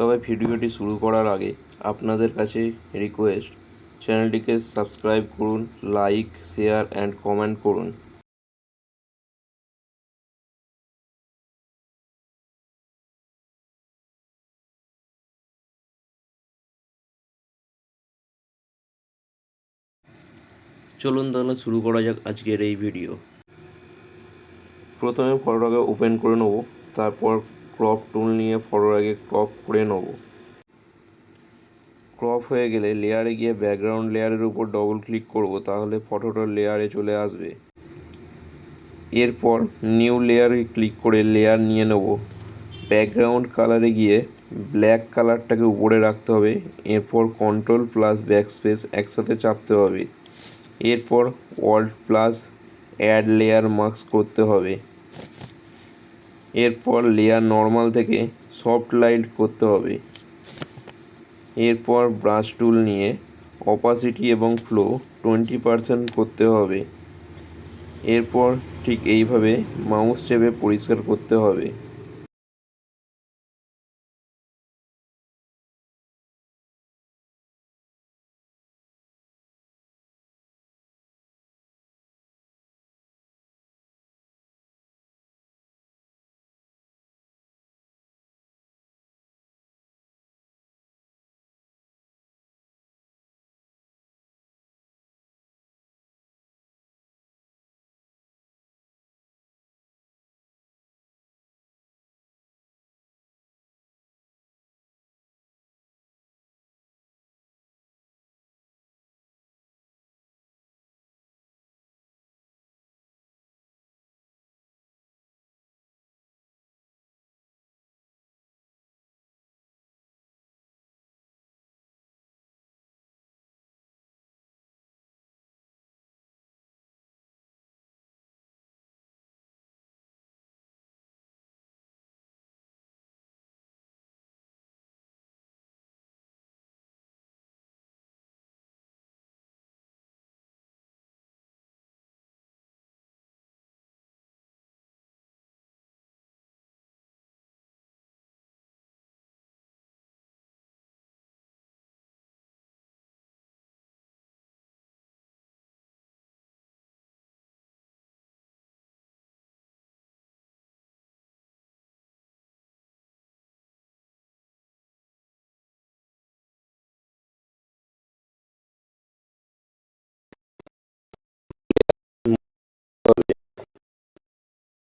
তবে ভিডিওটি শুরু করার আগে আপনাদের কাছে রিকোয়েস্ট, চ্যানেলটিকে সাবস্ক্রাইব করুন, লাইক, শেয়ার অ্যান্ড কমেন্ট করুন। চলুন তাহলে শুরু করা যাক আজকের এই ভিডিও। প্রথমে ফটোটাকে ওপেন করে নেব, তারপর ক্রপ টুল নিয়ে ফটোটাকে ক্রপ করে নেব। ক্রপ হয়ে গেলে লেয়ারে গিয়ে ব্যাকগ্রাউন্ড লেয়ারের উপর ডবল ক্লিক করব, তাহলে ফটোটার লেয়ারে চলে আসবে। এরপর নিউ লেয়ারে ক্লিক করে লেয়ার নিয়ে নেব। ব্যাকগ্রাউন্ড কালারে গিয়ে ব্ল্যাক কালারটাকে উপরে রাখতে হবে। এরপর কন্ট্রোল প্লাস ব্যাকস্পেস একসাথে চাপতে হবে। এরপর alt plus add layer mask করতে হবে। এরপর লেয়ার নর্মাল থেকে সফট লাইট করতে হবে। এরপর ব্রাশ টুল নিয়ে অপাসিটি এবং ফ্লো 20% করতে হবে। এরপর ঠিক এইভাবে মাউস চেপে পরিষ্কার করতে হবে।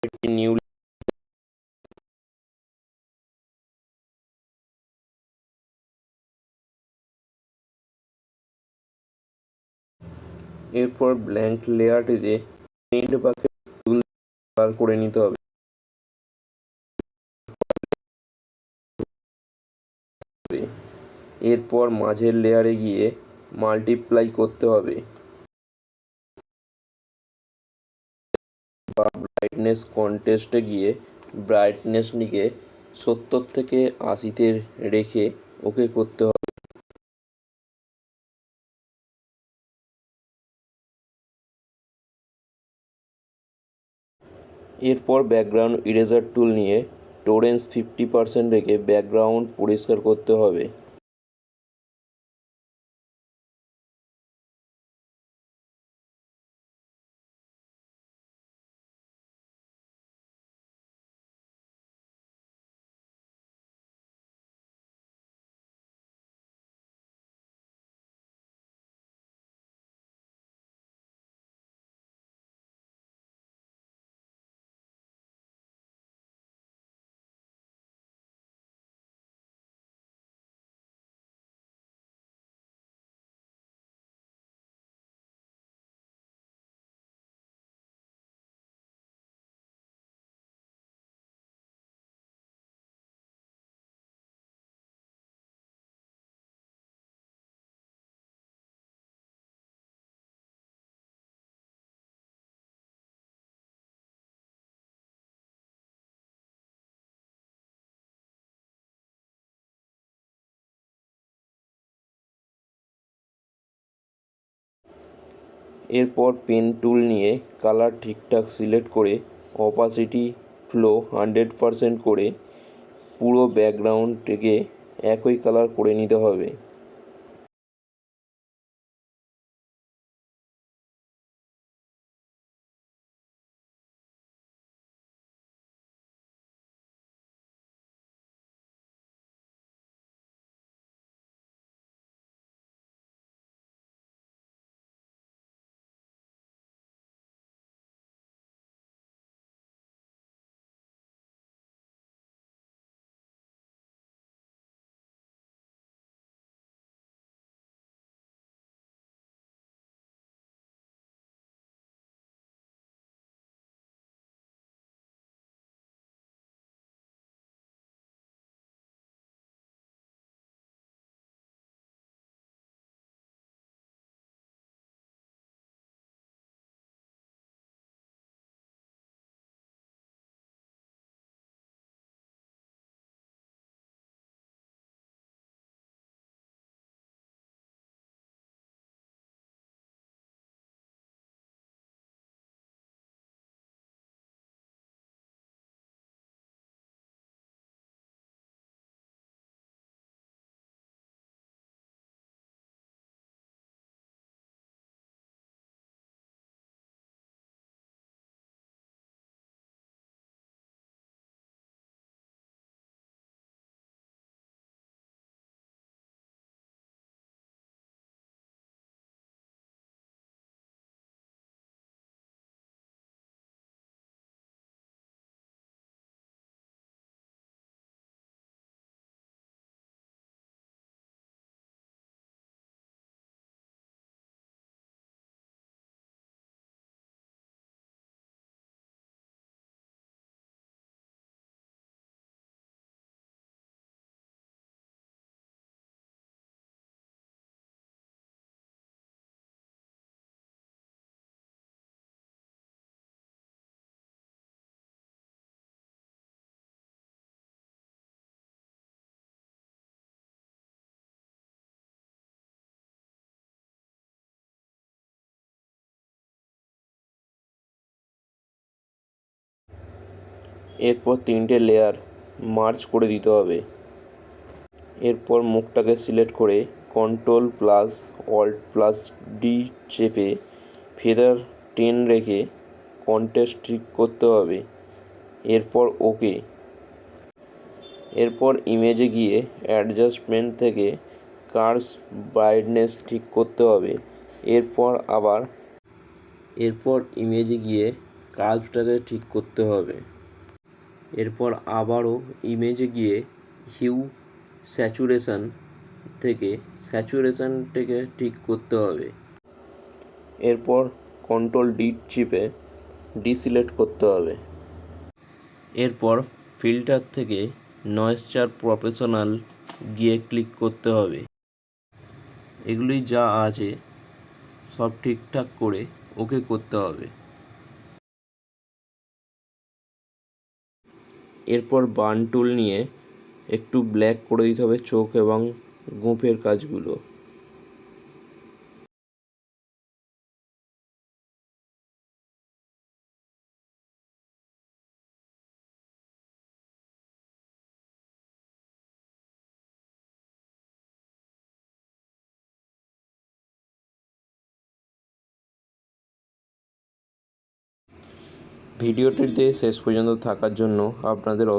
একটি নিউ এরপর ব্ল্যাঙ্ক লেয়ারটিতে পেইন্ট বাকেট টুল বার করে নিতে হবে। এরপর মাঝের লেয়ারে গিয়ে মাল্টিপ্লাই করতে হবে বা ব্রাইটনেস কন্টেস্টে গিয়ে ব্রাইটনেসটিকে 70 থেকে 80-তে রেখে ওকে করতে হবে। এরপর ব্যাকগ্রাউন্ড ইরেজার টুল নিয়ে টোরেন্স 50% রেখে ব্যাকগ্রাউন্ড পরিষ্কার করতে হবে। এরপর পেন টুল নিয়ে কালার ঠিকঠাক সিলেক্ট করে অপাসিটি ফ্লো 100% করে পুরো ব্যাকগ্রাউন্ডটিকে একই কালার করে নিতে হবে। এরপর 3টে লেয়ার মার্জ করে দিতে হবে। এরপর মুখটাকে সিলেক্ট করে Ctrl+Alt+D চেপে ফেদার 10 রেখে কন্ট্রাস্ট ঠিক করতে হবে। এরপর ওকে। এরপর ইমেজে গিয়ে অ্যাডজাস্টমেন্ট থেকে কার্ভস ব্রাইটনেস ঠিক করতে হবে। এরপর ইমেজে গিয়ে কার্ভসটাকে ঠিক করতে হবে। এরপর আবারও ইমেজে গিয়ে হিউ স্যাচুরেশনটাকে ঠিক করতে হবে। এরপর Ctrl+D চিপে ডিসিলেক্ট করতে হবে। এরপর ফিল্টার থেকে নয়েজচার প্রফেশনাল গিয়ে ক্লিক করতে হবে। এগুলি যা আছে সব ঠিকঠাক করে ওকে করতে হবে। এরপর বার্ন টুল নিয়ে একটু ব্ল্যাক করে দিতে হবে চোখ এবং গোঁফের কাজগুলো। ভিডিওটিতে শেষ পর্যন্ত থাকার জন্য আপনাদের